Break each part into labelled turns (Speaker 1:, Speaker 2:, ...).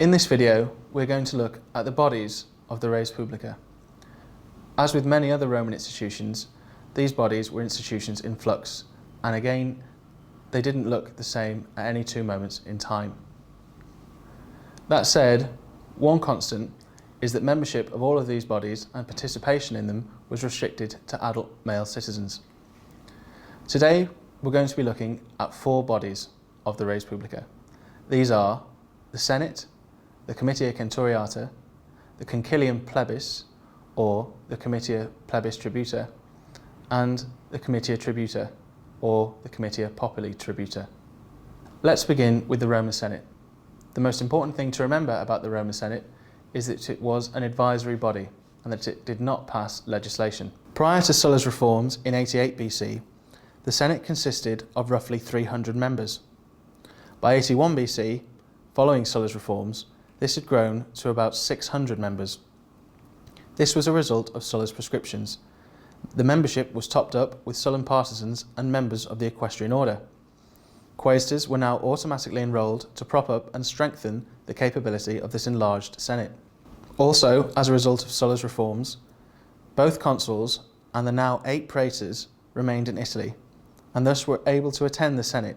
Speaker 1: In this video, we're going to look at the bodies of the res publica. As with many other Roman institutions, these bodies were institutions in flux, and again, they didn't look the same at any two moments in time. That said, one constant is that membership of all of these bodies and participation in them was restricted to adult male citizens. Today, we're going to be looking at four bodies of the res publica. These are the Senate, the Comitia centuriata, the Concilium plebis, or the Comitia plebis tributa, and the Comitia tributa, or the Comitia populi tributa. Let's begin with the Roman Senate. The most important thing to remember about the Roman Senate is that it was an advisory body and that it did not pass legislation. Prior to Sulla's reforms in 88 BC, the Senate consisted of roughly 300 members. By 81 BC, following Sulla's reforms, this had grown to about 600 members. This was a result of Sulla's prescriptions. The membership was topped up with Sullan partisans and members of the equestrian order. Quaestors were now automatically enrolled to prop up and strengthen the capability of this enlarged Senate. Also, as a result of Sulla's reforms, both consuls and the now 8 praetors remained in Italy, and thus were able to attend the Senate,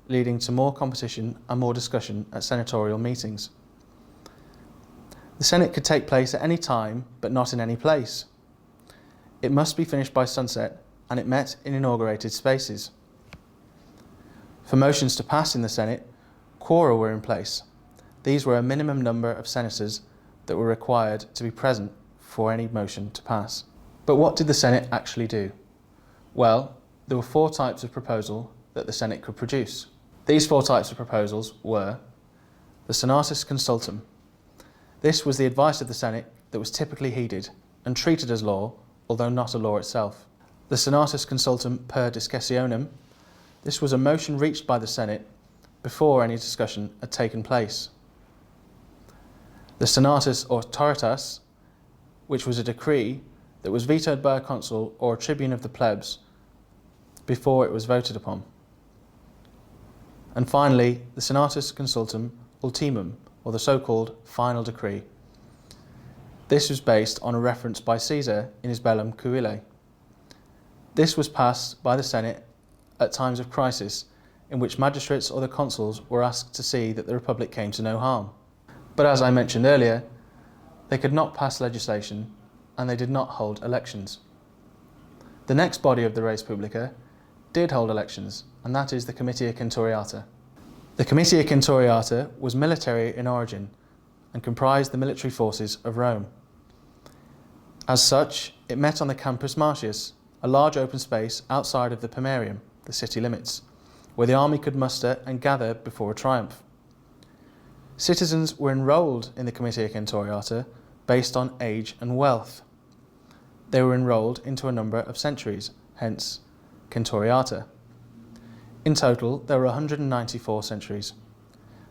Speaker 1: leading to more competition and more discussion at senatorial meetings. The Senate could take place at any time, but not in any place. It must be finished by sunset, and it met in inaugurated spaces. For motions to pass in the Senate, quora were in place. These were a minimum number of senators that were required to be present for any motion to pass. But what did the Senate actually do? Well, there were 4 types of proposal that the Senate could produce. These 4 types of proposals were the senatus consultum. This was the advice of the Senate that was typically heeded and treated as law, although not a law itself. The senatus consultum per discussionem. This was a motion reached by the Senate before any discussion had taken place. The senatus auctoritas, which was a decree that was vetoed by a consul or a tribune of the plebs before it was voted upon. And finally, the senatus consultum ultimum, or the so-called final decree. This was based on a reference by Caesar in his Bellum Curile. This was passed by the Senate at times of crisis, in which magistrates or the consuls were asked to see that the Republic came to no harm. But as I mentioned earlier, they could not pass legislation and they did not hold elections. The next body of the res publica did hold elections, and that is the Comitia centuriata. The Comitia centuriata was military in origin and comprised the military forces of Rome. As such, it met on the Campus Martius, a large open space outside of the Pomerium, the city limits, where the army could muster and gather before a triumph. Citizens were enrolled in the Comitia centuriata based on age and wealth. They were enrolled into a number of centuries, hence centuriata. In total, there were 194 centuries.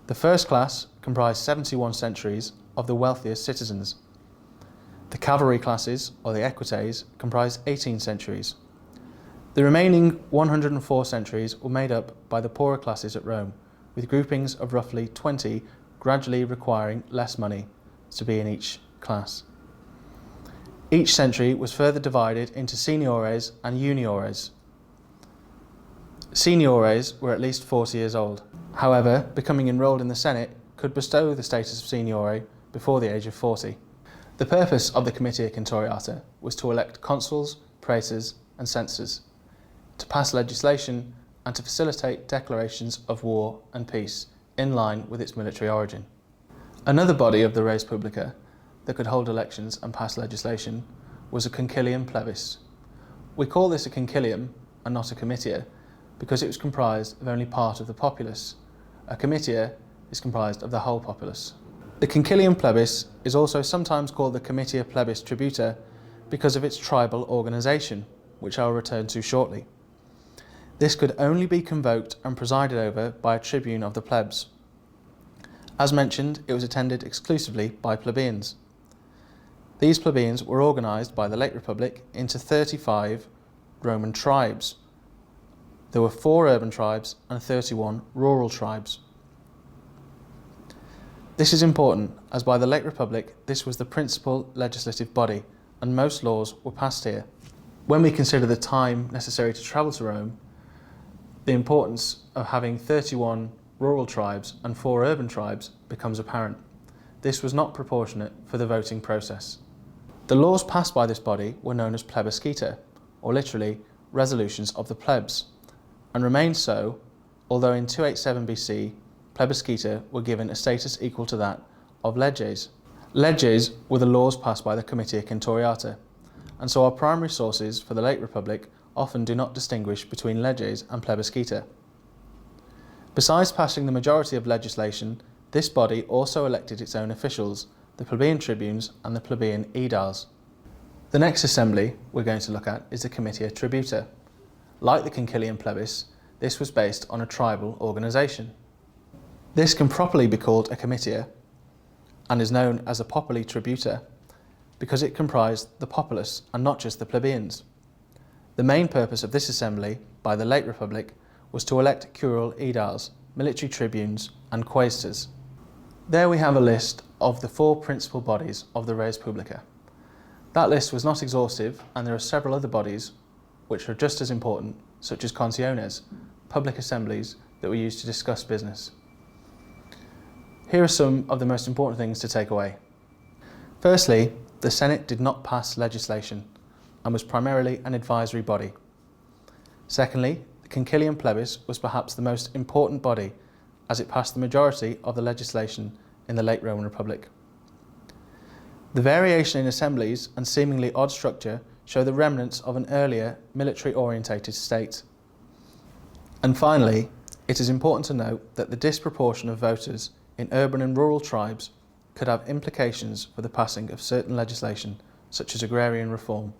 Speaker 1: The first class comprised 71 centuries of the wealthiest citizens. The cavalry classes, or the equites, comprised 18 centuries. The remaining 104 centuries were made up by the poorer classes at Rome, with groupings of roughly 20 gradually requiring less money to be in each class. Each century was further divided into seniores and juniores. Seniores were at least 40 years old. However, becoming enrolled in the Senate could bestow the status of seniore before the age of 40. The purpose of the Comitia centuriata was to elect consuls, praetors and censors, to pass legislation and to facilitate declarations of war and peace in line with its military origin. Another body of the res publica that could hold elections and pass legislation was a concilium plebis. We call this a concilium and not a comitia because it was comprised of only part of the populace. A comitia is comprised of the whole populace. The concilium plebis is also sometimes called the Comitia plebis tributa because of its tribal organisation, which I'll return to shortly. This could only be convoked and presided over by a tribune of the plebs. As mentioned, it was attended exclusively by plebeians. These plebeians were organised by the late Republic into 35 Roman tribes. There were 4 urban tribes and 31 rural tribes. This is important as by the late Republic this was the principal legislative body and most laws were passed here. When we consider the time necessary to travel to Rome, the importance of having 31 rural tribes and 4 urban tribes becomes apparent. This was not proportionate for the voting process. The laws passed by this body were known as plebiscita, or literally resolutions of the plebs, and remained so, although in 287 BC plebiscita were given a status equal to that of leges. Leges were the laws passed by the Comitia centuriata, and so our primary sources for the late Republic often do not distinguish between leges and plebiscita. Besides passing the majority of legislation, this body also elected its own officials, the plebeian tribunes and the plebeian aediles. The next assembly we're going to look at is the Comitia tributa. Like the Concilium plebis, this was based on a tribal organisation. This can properly be called a comitia and is known as a populi tributa because it comprised the populace and not just the plebeians. The main purpose of this assembly by the late Republic was to elect curule aediles, military tribunes and quaestors. There we have a list of the 4 principal bodies of the res publica. That list was not exhaustive and there are several other bodies which are just as important, such as conciones, public assemblies that were used to discuss business. Here are some of the most important things to take away. Firstly, the Senate did not pass legislation and was primarily an advisory body. Secondly, the Concilium plebis was perhaps the most important body as it passed the majority of the legislation in the late Roman Republic. The variation in assemblies and seemingly odd structure show the remnants of an earlier military-orientated state. And finally, it is important to note that the disproportion of voters in urban and rural tribes could have implications for the passing of certain legislation, such as agrarian reform.